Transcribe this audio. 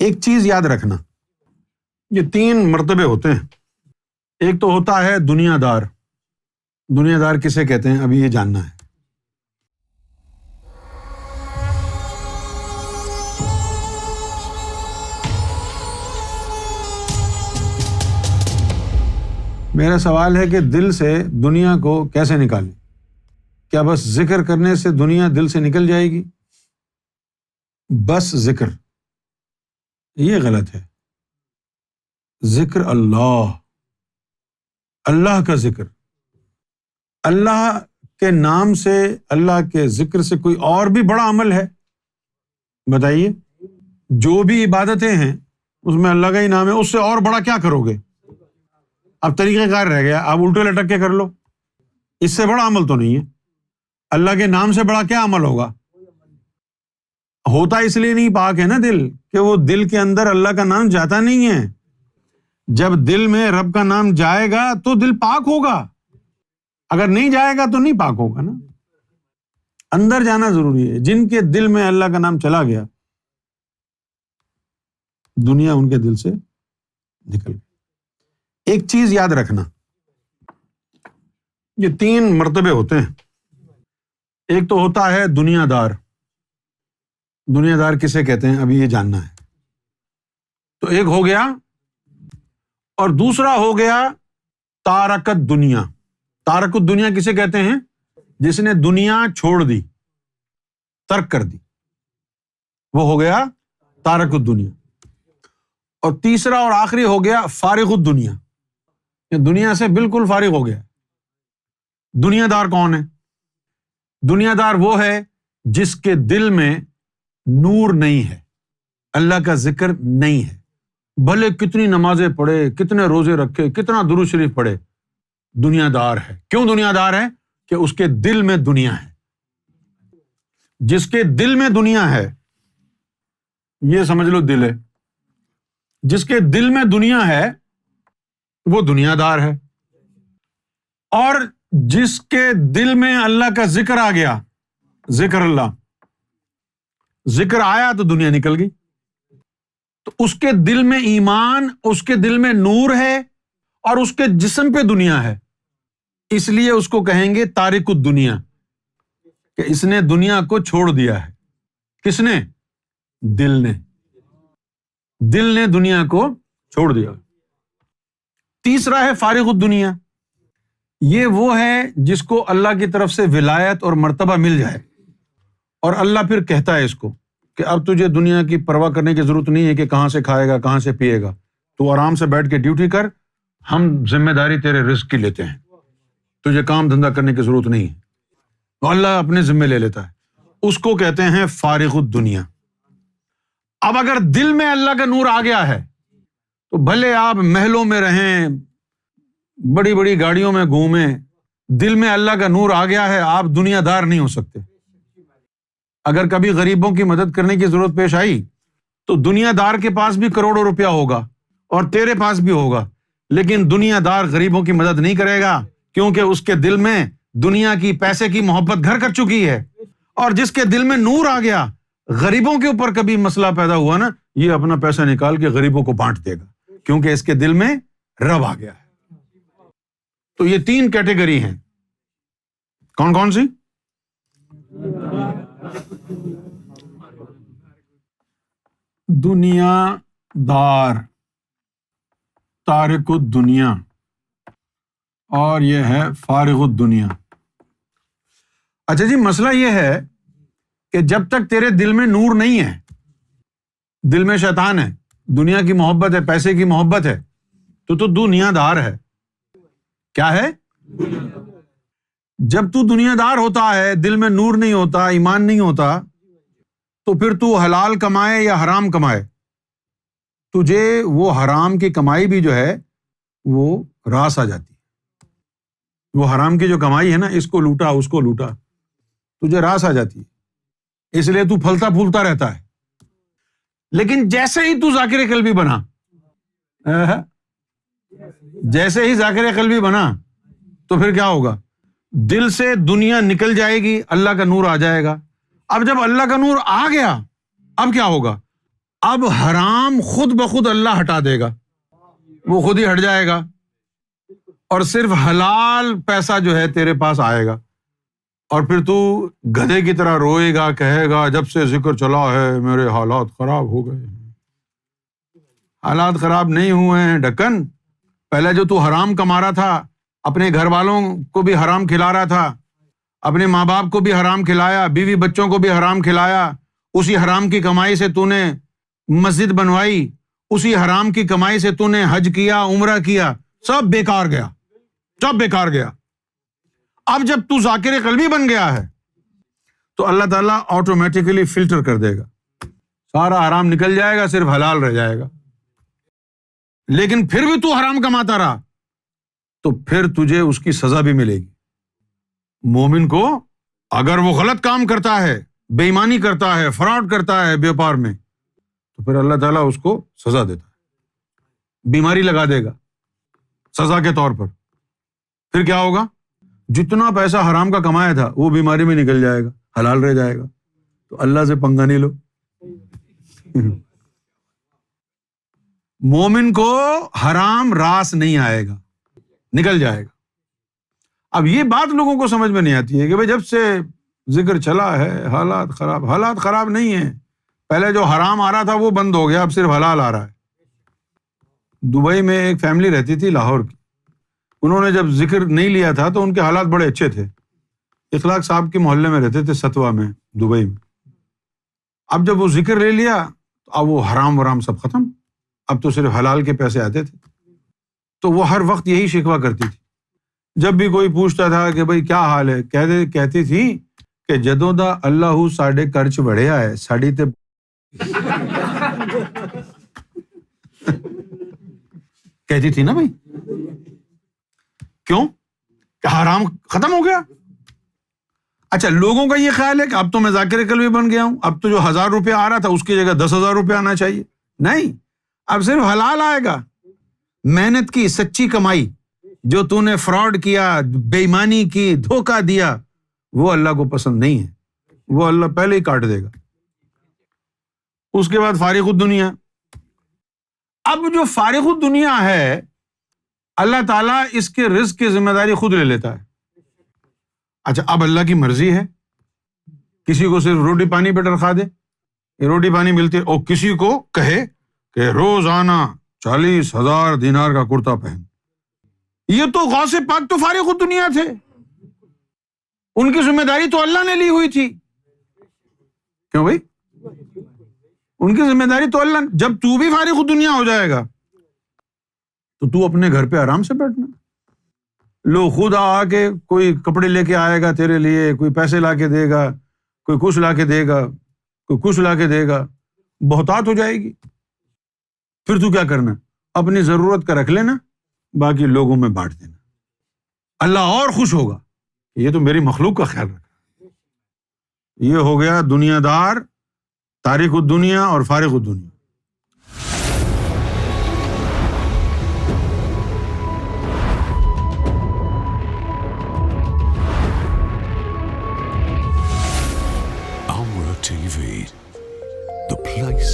ایک چیز یاد رکھنا، یہ 3 مرتبے ہوتے ہیں۔ ایک تو ہوتا ہے دنیا دار۔ دنیا دار کسے کہتے ہیں ابھی یہ جاننا ہے۔ میرا سوال ہے کہ دل سے دنیا کو کیسے نکالیں؟ کیا بس ذکر کرنے سے دنیا دل سے نکل جائے گی؟ بس ذکر، یہ غلط ہے۔ ذکر اللہ کا ذکر، اللہ کے نام سے، اللہ کے ذکر سے کوئی اور بھی بڑا عمل ہے؟ بتائیے، جو بھی عبادتیں ہیں اس میں اللہ کا ہی نام ہے، اس سے اور بڑا کیا کرو گے؟ اب طریقہ کار رہ گیا، آپ الٹے لٹک کے کر لو، اس سے بڑا عمل تو نہیں ہے۔ اللہ کے نام سے بڑا کیا عمل ہوگا؟ ہوتا اس لیے نہیں پاک ہے نا دل، کہ وہ دل کے اندر اللہ کا نام جاتا نہیں ہے۔ جب دل میں رب کا نام جائے گا تو دل پاک ہوگا، اگر نہیں جائے گا تو نہیں پاک ہوگا نا۔ اندر جانا ضروری ہے۔ جن کے دل میں اللہ کا نام چلا گیا، دنیا ان کے دل سے نکل گئی۔ ایک چیز یاد رکھنا، یہ 3 مرتبے ہوتے ہیں۔ ایک تو ہوتا ہے دنیا دار۔ دنیا دار کسے کہتے ہیں ابھی یہ جاننا ہے۔ تو ایک ہو گیا، اور دوسرا ہو گیا تارکت دنیا۔ تارکت دنیا کسے کہتے ہیں؟ جس نے دنیا چھوڑ دی، ترک کر دی، وہ ہو گیا تارکت دنیا۔ اور تیسرا اور آخری ہو گیا فارغ الدنیا، یہ دنیا سے بالکل فارغ ہو گیا۔ دنیا دار کون ہے؟ دنیا دار وہ ہے جس کے دل میں نور نہیں ہے، اللہ کا ذکر نہیں ہے، بھلے کتنی نمازیں پڑھے، کتنے روزے رکھے، کتنا درود شریف پڑھے، دنیا دار ہے۔ کیوں دنیا دار ہے؟ کہ اس کے دل میں دنیا ہے۔ جس کے دل میں دنیا ہے، یہ سمجھ لو دل ہے، جس کے دل میں دنیا ہے وہ دنیا دار ہے۔ اور جس کے دل میں اللہ کا ذکر آ گیا، ذکر اللہ، ذکر آیا تو دنیا نکل گئی۔ تو اس کے دل میں ایمان، اس کے دل میں نور ہے، اور اس کے جسم پہ دنیا ہے، اس لیے اس کو کہیں گے تارک الدنیا، کہ اس نے دنیا کو چھوڑ دیا ہے۔ کس نے؟ دل نے۔ دل نے دنیا کو چھوڑ دیا۔ تیسرا ہے فارغ الدنیا، یہ وہ ہے جس کو اللہ کی طرف سے ولایت اور مرتبہ مل جائے، اور اللہ پھر کہتا ہے اس کو کہ اب تجھے دنیا کی پرواہ کرنے کی ضرورت نہیں ہے کہ کہاں سے کھائے گا، کہاں سے پیے گا، تو آرام سے بیٹھ کے ڈیوٹی کر، ہم ذمہ داری تیرے رزق کی لیتے ہیں، تجھے کام دھندا کرنے کی ضرورت نہیں ہے، تو اللہ اپنے ذمہ لے لیتا ہے۔ اس کو کہتے ہیں فارغ الدنیا۔ اب اگر دل میں اللہ کا نور آ گیا ہے تو بھلے آپ محلوں میں رہیں، بڑی بڑی گاڑیوں میں گھومیں، دل میں اللہ کا نور آ گیا ہے، آپ دنیا دار نہیں ہو سکتے۔ اگر کبھی غریبوں کی مدد کرنے کی ضرورت پیش آئی تو دنیا دار کے پاس بھی کروڑوں روپیہ ہوگا اور تیرے پاس بھی ہوگا، لیکن دنیا دار غریبوں کی مدد نہیں کرے گا، کیونکہ اس کے دل میں دنیا کی، پیسے کی محبت گھر کر چکی ہے۔ اور جس کے دل میں نور آ گیا، غریبوں کے اوپر کبھی مسئلہ پیدا ہوا نا، یہ اپنا پیسہ نکال کے غریبوں کو بانٹ دے گا، کیونکہ اس کے دل میں رب آ گیا ہے۔ تو یہ 3 کیٹیگری ہیں۔ کون کون سی؟ دنیا دار، تارک الدنیا، اور یہ ہے فارغ الدنیا۔ اچھا جی، مسئلہ یہ ہے کہ جب تک تیرے دل میں نور نہیں ہے، دل میں شیطان ہے، دنیا کی محبت ہے، پیسے کی محبت ہے، تو دنیا دار ہے۔ کیا ہے؟ جب تو دنیا دار ہوتا ہے، دل میں نور نہیں ہوتا، ایمان نہیں ہوتا، تو پھر تو حلال کمائے یا حرام کمائے، تجھے وہ حرام کی کمائی بھی جو ہے وہ راس آ جاتی ہے۔ وہ حرام کی جو کمائی ہے نا، اس کو لوٹا، اس کو لوٹا، تجھے راس آ جاتی ہے، اس لیے تو پھلتا پھولتا رہتا ہے۔ لیکن جیسے ہی تو ذاکر قلبی بنا، جیسے ہی ذاکر قلبی بنا، تو پھر کیا ہوگا؟ دل سے دنیا نکل جائے گی، اللہ کا نور آ جائے گا۔ اب جب اللہ کا نور آ گیا، اب کیا ہوگا؟ اب حرام خود بخود اللہ ہٹا دے گا، وہ خود ہی ہٹ جائے گا، اور صرف حلال پیسہ جو ہے تیرے پاس آئے گا، اور پھر تو گدھے کی طرح روئے گا، کہے گا جب سے ذکر چلا ہے میرے حالات خراب ہو گئے ہیں۔ حالات خراب نہیں ہوئے ہیں ڈھکن، پہلے جو تو حرام کما رہا تھا، اپنے گھر والوں کو بھی حرام کھلا رہا تھا، اپنے ماں باپ کو بھی حرام کھلایا، بیوی بچوں کو بھی حرام کھلایا، اسی حرام کی کمائی سے تو نے مسجد بنوائی، اسی حرام کی کمائی سے تو نے حج کیا، عمرہ کیا، سب بیکار گیا، سب بیکار گیا۔ اب جب تو ذاکر قلبی بن گیا ہے تو اللہ تعالیٰ آٹومیٹیکلی فلٹر کر دے گا، سارا حرام نکل جائے گا، صرف حلال رہ جائے گا۔ لیکن پھر بھی تو حرام کماتا رہا تو پھر تجھے اس کی سزا بھی ملے گی۔ مومن کو اگر وہ غلط کام کرتا ہے، بے ایمانی کرتا ہے، فراڈ کرتا ہے بیوپار میں، تو پھر اللہ تعالیٰ اس کو سزا دیتا ہے، بیماری لگا دے گا سزا کے طور پر۔ پھر کیا ہوگا؟ جتنا پیسہ حرام کا کمایا تھا وہ بیماری میں نکل جائے گا، حلال رہ جائے گا۔ تو اللہ سے پنگا نہیں لو۔ مومن کو حرام راس نہیں آئے گا، نکل جائے گا۔ اب یہ بات لوگوں کو سمجھ میں نہیں آتی ہے کہ بھائی جب سے ذکر چلا ہے حالات خراب، حالات خراب نہیں ہیں، پہلے جو حرام آ رہا تھا وہ بند ہو گیا، اب صرف حلال آ رہا ہے۔ دبئی میں ایک فیملی رہتی تھی لاہور کی، انہوں نے جب ذکر نہیں لیا تھا تو ان کے حالات بڑے اچھے تھے۔ اخلاق صاحب کے محلے میں رہتے تھے، ستوا میں، دبئی میں۔ اب جب وہ ذکر لے لیا تو اب وہ حرام ورام سب ختم، اب تو صرف حلال کے پیسے آتے تھے۔ تو وہ ہر وقت یہی شکوہ کرتی تھی، جب بھی کوئی پوچھتا تھا کہ بھائی کیا حال ہے، کہتی تھی کہ جدوں دا اللہ ساڈے گھر چ وڑیا ہے ساڈی تے کہتی تھی نا بھائی، کیوں کہ حرام ختم ہو گیا۔ اچھا، لوگوں کا یہ خیال ہے کہ اب تو میں ذاکر قلبی بن گیا ہوں، اب تو جو 1000 روپیہ آ رہا تھا اس کی جگہ 10,000 روپیہ آنا چاہیے۔ نہیں، اب صرف حلال آئے گا۔ محنت کی سچی کمائی جو تو نے فراڈ کیا، بے ایمانی کی، دھوکہ دیا، وہ اللہ کو پسند نہیں ہے، وہ اللہ پہلے ہی کاٹ دے گا۔ اس کے بعد فارغ الدنیا۔ اب جو فارغ الدنیا ہے اللہ تعالیٰ اس کے رزق کی ذمہ داری خود لے لیتا ہے۔ اچھا، اب اللہ کی مرضی ہے، کسی کو صرف روٹی پانی پہ تنخواہ دے، روٹی پانی ملتی ہے، اور کسی کو کہے کہ روزانہ 40,000 دینار کا کرتا پہن۔ یہ تو غوث پاک تو فارغ الدنیا تھے، ان کی ذمہ داری تو اللہ نے لی ہوئی تھی۔ کیوں بھائی؟ ان کی ذمہ داری تو اللہ، جب تو بھی فارغ الدنیا ہو جائے گا تو تو اپنے گھر پہ آرام سے بیٹھنا۔ لوگ خود آ کے کوئی کپڑے لے کے آئے گا تیرے لیے، کوئی پیسے لا کے دے گا، کوئی کچھ لا کے دے گا، کوئی کچھ لا کے دے گا، بہتات ہو جائے گی۔ پھر تو کیا کرنا؟ اپنی ضرورت کا رکھ لینا، باقی لوگوں میں بانٹ دینا۔ اللہ اور خوش ہوگا، یہ تو میری مخلوق کا خیال رکھا۔ یہ ہو گیا دنیا دار، تارک الدنیا اور فارغ الدنیا۔ Amra TV, the place